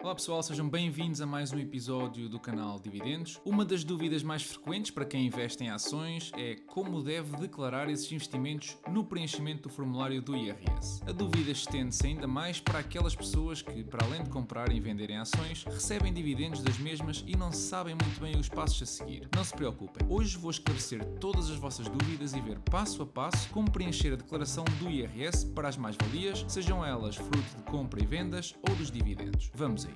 Olá pessoal, sejam bem-vindos a mais um episódio do canal Dividendos. Uma das dúvidas mais frequentes para quem investe em ações é como deve declarar esses investimentos no preenchimento do formulário do IRS. A dúvida estende-se ainda mais para aquelas pessoas que, para além de comprarem e venderem ações, recebem dividendos das mesmas e não sabem muito bem os passos a seguir. Não se preocupem, hoje vou esclarecer todas as vossas dúvidas e ver passo a passo como preencher a declaração do IRS para as mais-valias, sejam elas fruto de compra e vendas ou dos dividendos. Vamos a isso.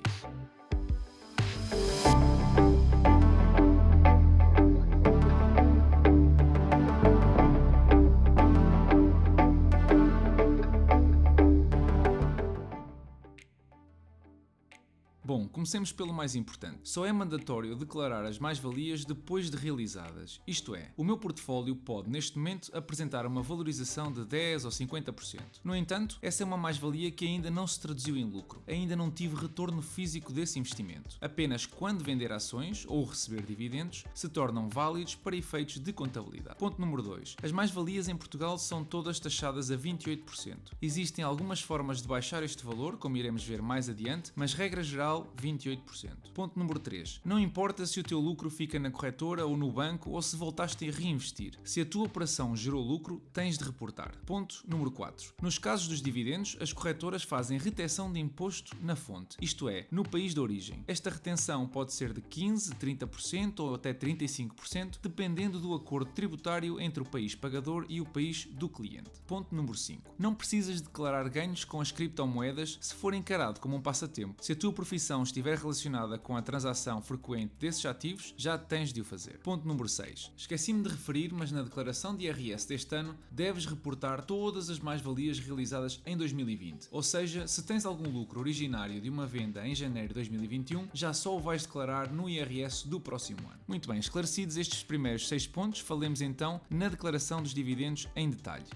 Bom, comecemos pelo mais importante. Só é mandatório declarar as mais-valias depois de realizadas. Isto é, o meu portfólio pode, neste momento, apresentar uma valorização de 10% ou 50%. No entanto, essa é uma mais-valia que ainda não se traduziu em lucro. Ainda não tive retorno físico desse investimento. Apenas quando vender ações ou receber dividendos, se tornam válidos para efeitos de contabilidade. Ponto número 2. As mais-valias em Portugal são todas taxadas a 28%. Existem algumas formas de baixar este valor, como iremos ver mais adiante, mas regra geral, 28%. Ponto número 3. Não importa se o teu lucro fica na corretora ou no banco ou se voltaste a reinvestir. Se a tua operação gerou lucro, tens de reportar. Ponto número 4. Nos casos dos dividendos, as corretoras fazem retenção de imposto na fonte, isto é, no país de origem. Esta retenção pode ser de 15%, 30% ou até 35%, dependendo do acordo tributário entre o país pagador e o país do cliente. Ponto número 5. Não precisas declarar ganhos com as criptomoedas se for encarado como um passatempo. Se a tua profissão estiver relacionada com a transação frequente desses ativos, já tens de o fazer. Ponto número 6. Esqueci-me de referir, mas na declaração de IRS deste ano, deves reportar todas as mais-valias realizadas em 2020. Ou seja, se tens algum lucro originário de uma venda em janeiro de 2021, já só o vais declarar no IRS do próximo ano. Muito bem, esclarecidos estes primeiros 6 pontos, falemos então na declaração dos dividendos em detalhe.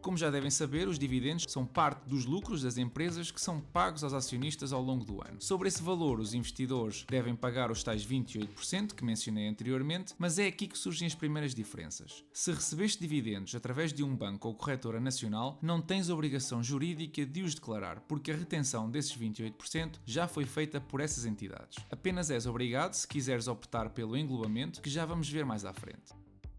Como já devem saber, os dividendos são parte dos lucros das empresas que são pagos aos acionistas ao longo do ano. Sobre esse valor, os investidores devem pagar os tais 28% que mencionei anteriormente, mas é aqui que surgem as primeiras diferenças. Se recebeste dividendos através de um banco ou corretora nacional, não tens obrigação jurídica de os declarar, porque a retenção desses 28% já foi feita por essas entidades. Apenas és obrigado se quiseres optar pelo englobamento, que já vamos ver mais à frente.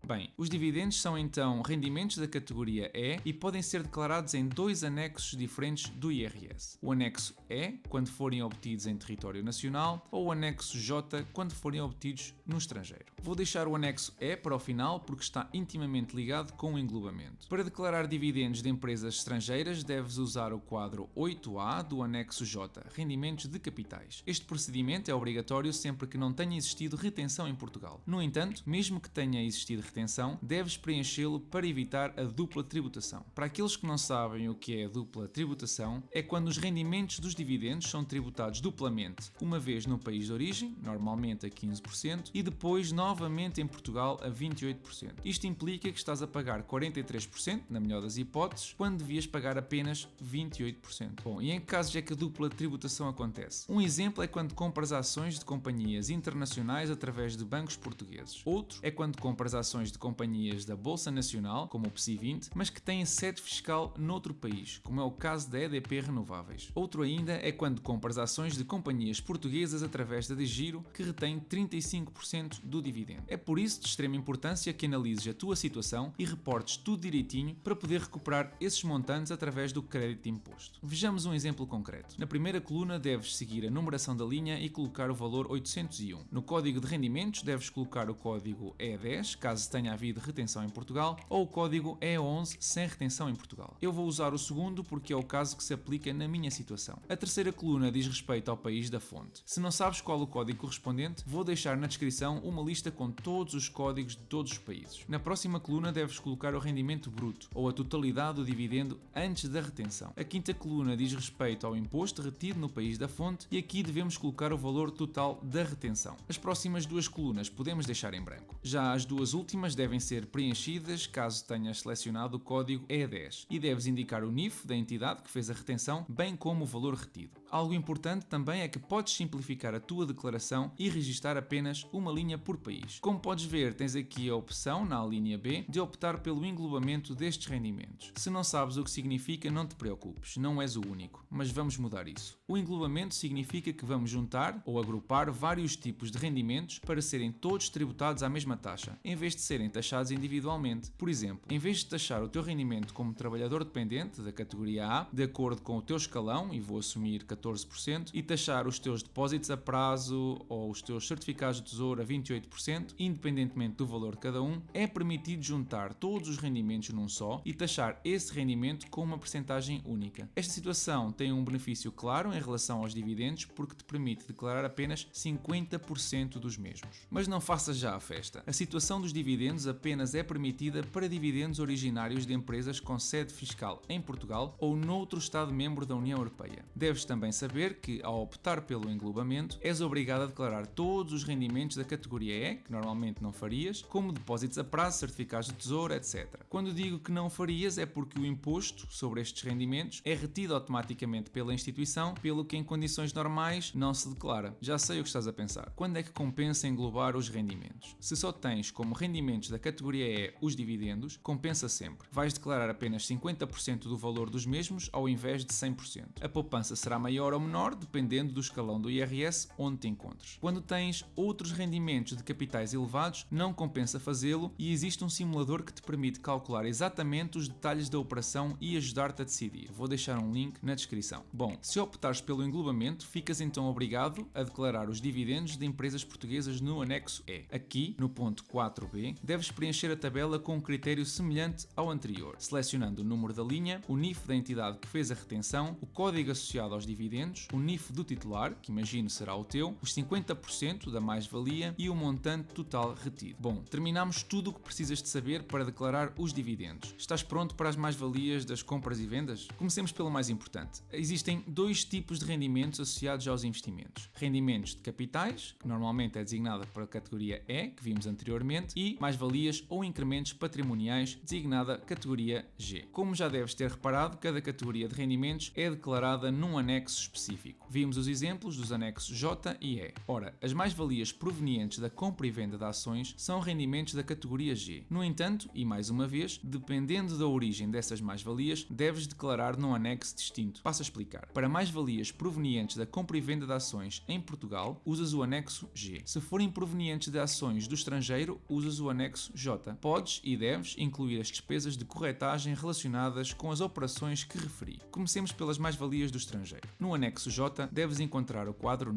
Bem, os dividendos são então rendimentos da categoria E e podem ser declarados em dois anexos diferentes do IRS. O anexo E, quando forem obtidos em território nacional, ou o anexo J, quando forem obtidos no estrangeiro. Vou deixar o anexo E para o final porque está intimamente ligado com o englobamento. Para declarar dividendos de empresas estrangeiras, deves usar o quadro 8A do anexo J, rendimentos de capitais. Este procedimento é obrigatório sempre que não tenha existido retenção em Portugal. No entanto, mesmo que tenha existido retenção, deves preenchê-lo para evitar a dupla tributação. Para aqueles que não sabem o que é a dupla tributação, é quando os rendimentos dos dividendos são tributados duplamente, uma vez no país de origem, normalmente a 15%, e depois novamente em Portugal a 28%. Isto implica que estás a pagar 43%, na melhor das hipóteses, quando devias pagar apenas 28%. Bom, e em que casos é que a dupla tributação acontece? Um exemplo é quando compras ações de companhias internacionais através de bancos portugueses. Outro é quando compras ações de companhias da Bolsa Nacional, como o PSI 20, mas que têm sede fiscal noutro país, como é o caso da EDP Renováveis. Outro ainda é quando compras ações de companhias portuguesas através da DEGIRO, que retém 35% do dividendo. É por isso de extrema importância que analises a tua situação e reportes tudo direitinho para poder recuperar esses montantes através do crédito de imposto. Vejamos um exemplo concreto. Na primeira coluna deves seguir a numeração da linha e colocar o valor 801. No código de rendimentos deves colocar o código E10, caso tenha havido retenção em Portugal, ou o código E11 sem retenção em Portugal. Eu vou usar o segundo porque é o caso que se aplica na minha situação. A terceira coluna diz respeito ao país da fonte. Se não sabes qual o código correspondente, vou deixar na descrição uma lista com todos os códigos de todos os países. Na próxima coluna deves colocar o rendimento bruto, ou a totalidade do dividendo antes da retenção. A quinta coluna diz respeito ao imposto retido no país da fonte e aqui devemos colocar o valor total da retenção. As próximas duas colunas podemos deixar em branco. Já as duas últimas devem ser preenchidas caso tenhas selecionado o código E10 e deves indicar o NIF da entidade que fez a retenção, bem como o valor retido. Algo importante também é que podes simplificar a tua declaração e registar apenas uma linha por país. Como podes ver, tens aqui a opção, na linha B, de optar pelo englobamento destes rendimentos. Se não sabes o que significa, não te preocupes, não és o único, mas vamos mudar isso. O englobamento significa que vamos juntar ou agrupar vários tipos de rendimentos para serem todos tributados à mesma taxa, em vez de serem taxados individualmente. Por exemplo, em vez de taxar o teu rendimento como trabalhador dependente da categoria A, de acordo com o teu escalão, e vou assumir 14%, e taxar os teus depósitos a prazo ou os teus certificados de tesouro a 28%, independentemente do valor de cada um, é permitido juntar todos os rendimentos num só e taxar esse rendimento com uma percentagem única. Esta situação tem um benefício claro em relação aos dividendos porque te permite declarar apenas 50% dos mesmos. Mas não faças já a festa. A situação dos dividendos apenas é permitida para dividendos originários de empresas com sede fiscal em Portugal ou noutro Estado-membro da União Europeia. Deves também saber que, ao optar pelo englobamento, és obrigado a declarar todos os rendimentos da categoria E, que normalmente não farias, como depósitos a prazo, certificados de tesouro, etc. Quando digo que não farias é porque o imposto sobre estes rendimentos é retido automaticamente pela instituição, pelo que em condições normais não se declara. Já sei o que estás a pensar. Quando é que compensa englobar os rendimentos? Se só tens como rendimentos da categoria E os dividendos, compensa sempre. Vais declarar apenas 50% do valor dos mesmos ao invés de 100%. A poupança será maior ou menor dependendo do escalão do IRS onde te encontres. Quando tens outros rendimentos de capitais elevados, não compensa fazê-lo e existe um simulador que te permite calcular exatamente os detalhes da operação e ajudar-te a decidir. Vou deixar um link na descrição. Bom, se optares pelo englobamento, ficas então obrigado a declarar os dividendos de empresas portuguesas no anexo E. Aqui, no ponto 4b, deves preencher a tabela com um critério semelhante ao anterior, selecionando o número da linha, o NIF da entidade que fez a retenção, o código associado aos dividendos, o NIF do titular, que imagino será o teu, os 50% da mais-valia e o montante total retido. Bom, terminamos tudo o que precisas de saber para declarar os dividendos. Estás pronto para as mais-valias das compras e vendas? Comecemos pelo mais importante. Existem dois tipos de rendimentos associados aos investimentos. Rendimentos de capitais, que normalmente é designada para a categoria E, que vimos anteriormente, e mais-valias ou incrementos patrimoniais, designada categoria G. Como já deves ter reparado, cada categoria de rendimentos é declarada num anexo específico. Vimos os exemplos dos anexos J e E. Ora, as mais-valias provenientes da compra e venda de ações são rendimentos da categoria G. No entanto, e mais uma vez, dependendo da origem dessas mais-valias, deves declarar num anexo distinto. Passo a explicar. Para mais-valias provenientes da compra e venda de ações em Portugal, usas o anexo G. Se forem provenientes de ações do estrangeiro, usas o anexo J. Podes e deves incluir as despesas de corretagem relacionadas com as operações que referi. Comecemos pelas mais-valias do estrangeiro. No anexo J, deves encontrar o quadro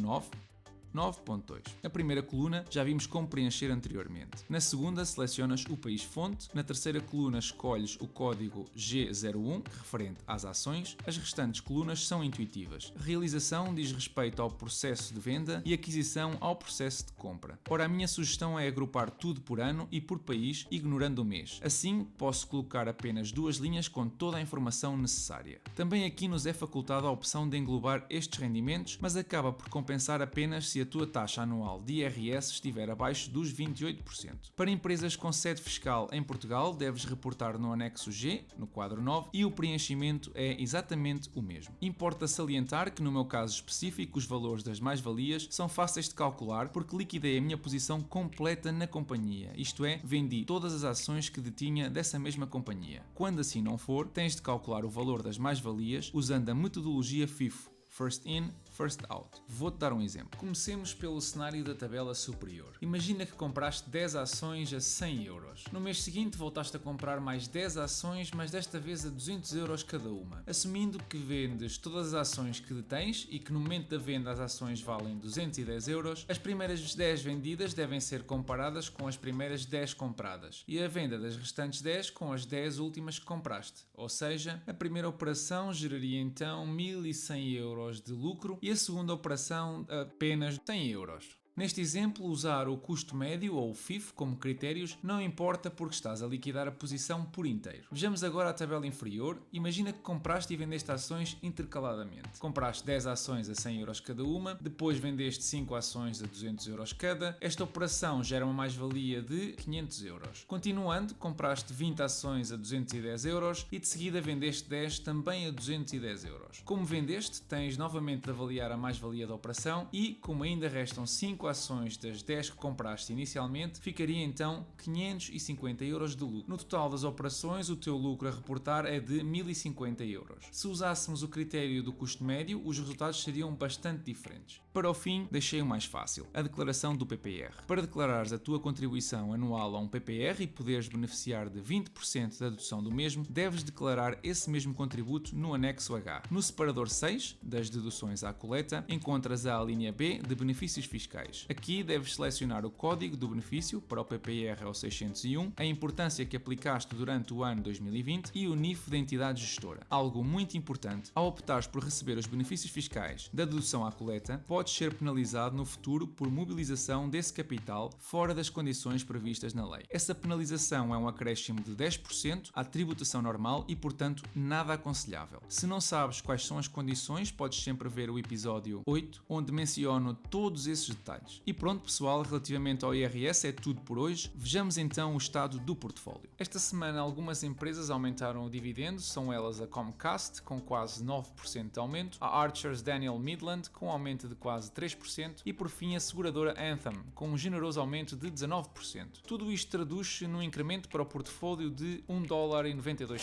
9.2. Na primeira coluna já vimos como preencher anteriormente. Na segunda selecionas o país fonte, na terceira coluna escolhes o código G01, referente às ações, as restantes colunas são intuitivas. Realização diz respeito ao processo de venda e aquisição ao processo de compra. Ora, a minha sugestão é agrupar tudo por ano e por país, ignorando o mês. Assim, posso colocar apenas duas linhas com toda a informação necessária. Também aqui nos é facultada a opção de englobar estes rendimentos, mas acaba por compensar apenas se a tua taxa anual de IRS estiver abaixo dos 28%. Para empresas com sede fiscal em Portugal, deves reportar no anexo G, no quadro 9, e o preenchimento é exatamente o mesmo. Importa salientar que no meu caso específico os valores das mais-valias são fáceis de calcular porque liquidei a minha posição completa na companhia, isto é, vendi todas as ações que detinha dessa mesma companhia. Quando assim não for, tens de calcular o valor das mais-valias usando a metodologia FIFO, First In, First Out. Vou-te dar um exemplo. Comecemos pelo cenário da tabela superior. Imagina que compraste 10 ações a 100 euros. No mês seguinte voltaste a comprar mais 10 ações, mas desta vez a 200 euros cada uma. Assumindo que vendes todas as ações que detens e que no momento da venda as ações valem 210 euros, as primeiras 10 vendidas devem ser comparadas com as primeiras 10 compradas e a venda das restantes 10 com as 10 últimas que compraste. Ou seja, a primeira operação geraria então 1100 euros de lucro e a segunda operação apenas 100 euros. Neste exemplo, usar o custo médio ou o FIF como critérios não importa porque estás a liquidar a posição por inteiro. Vejamos agora a tabela inferior. Imagina que compraste e vendeste ações intercaladamente. Compraste 10 ações a 100 euros cada uma, depois vendeste 5 ações a 200 euros cada. Esta operação gera uma mais-valia de 500 euros. Continuando, compraste 20 ações a 210 euros e de seguida vendeste 10 também a 210 euros. Como vendeste, tens novamente de avaliar a mais-valia da operação e, como ainda restam 5 ações das 10 que compraste inicialmente, ficaria então 550 euros de lucro. No total das operações, o teu lucro a reportar é de 1050 euros. Se usássemos o critério do custo médio, os resultados seriam bastante diferentes. Para o fim, deixei o mais fácil, a declaração do PPR. Para declarares a tua contribuição anual a um PPR e poderes beneficiar de 20% da dedução do mesmo, deves declarar esse mesmo contributo no anexo H. No separador 6, das deduções à coleta, encontras a linha B de benefícios fiscais. Aqui deves selecionar o código do benefício para o PPR ao 601, a importância que aplicaste durante o ano 2020 e o NIF da entidade gestora. Algo muito importante, ao optares por receber os benefícios fiscais da dedução à coleta, podes ser penalizado no futuro por mobilização desse capital fora das condições previstas na lei. Essa penalização é um acréscimo de 10% à tributação normal e, portanto, nada aconselhável. Se não sabes quais são as condições, podes sempre ver o episódio 8, onde menciono todos esses detalhes. E pronto, pessoal, relativamente ao IRS é tudo por hoje. Vejamos então o estado do portfólio. Esta semana algumas empresas aumentaram o dividendo, são elas a Comcast com quase 9% de aumento, a Archer's Daniel Midland com aumento de quase 3% e por fim a seguradora Anthem com um generoso aumento de 19%. Tudo isto traduz-se num incremento para o portfólio de $1,92.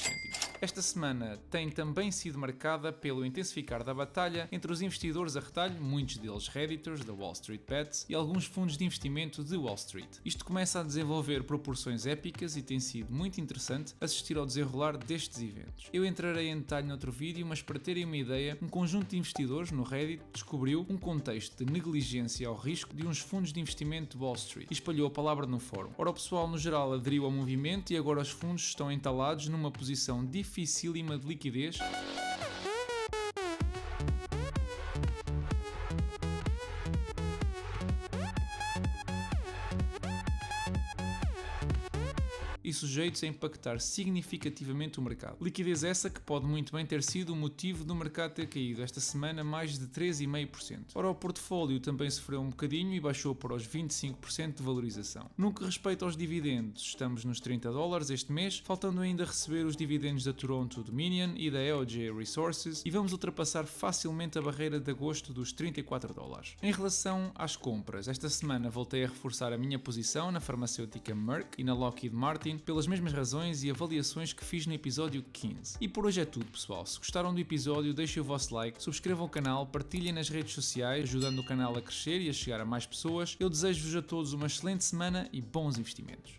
Esta semana tem também sido marcada pelo intensificar da batalha entre os investidores a retalho, muitos deles Redditors da Wall Street Bets e alguns fundos de investimento de Wall Street. Isto começa a desenvolver proporções épicas e tem sido muito interessante assistir ao desenrolar destes eventos. Eu entrarei em detalhe noutro vídeo, mas para terem uma ideia, um conjunto de investidores no Reddit descobriu um contexto de negligência ao risco de uns fundos de investimento de Wall Street e espalhou a palavra no fórum. Ora, o pessoal no geral aderiu ao movimento e agora os fundos estão entalados numa posição dificílima de liquidez. E sujeitos a impactar significativamente o mercado. Liquidez essa que pode muito bem ter sido o motivo do mercado ter caído esta semana mais de 3,5%. Ora, o portfólio também sofreu um bocadinho e baixou para os 25% de valorização. No que respeita aos dividendos, estamos nos $30 este mês, faltando ainda receber os dividendos da Toronto Dominion e da EOG Resources e vamos ultrapassar facilmente a barreira de agosto dos $34. Em relação às compras, esta semana voltei a reforçar a minha posição na farmacêutica Merck e na Lockheed Martin pelas mesmas razões e avaliações que fiz no episódio 15. E por hoje é tudo, pessoal. Se gostaram do episódio, deixem o vosso like, subscrevam o canal, partilhem nas redes sociais, ajudando o canal a crescer e a chegar a mais pessoas. Eu desejo-vos a todos uma excelente semana e bons investimentos.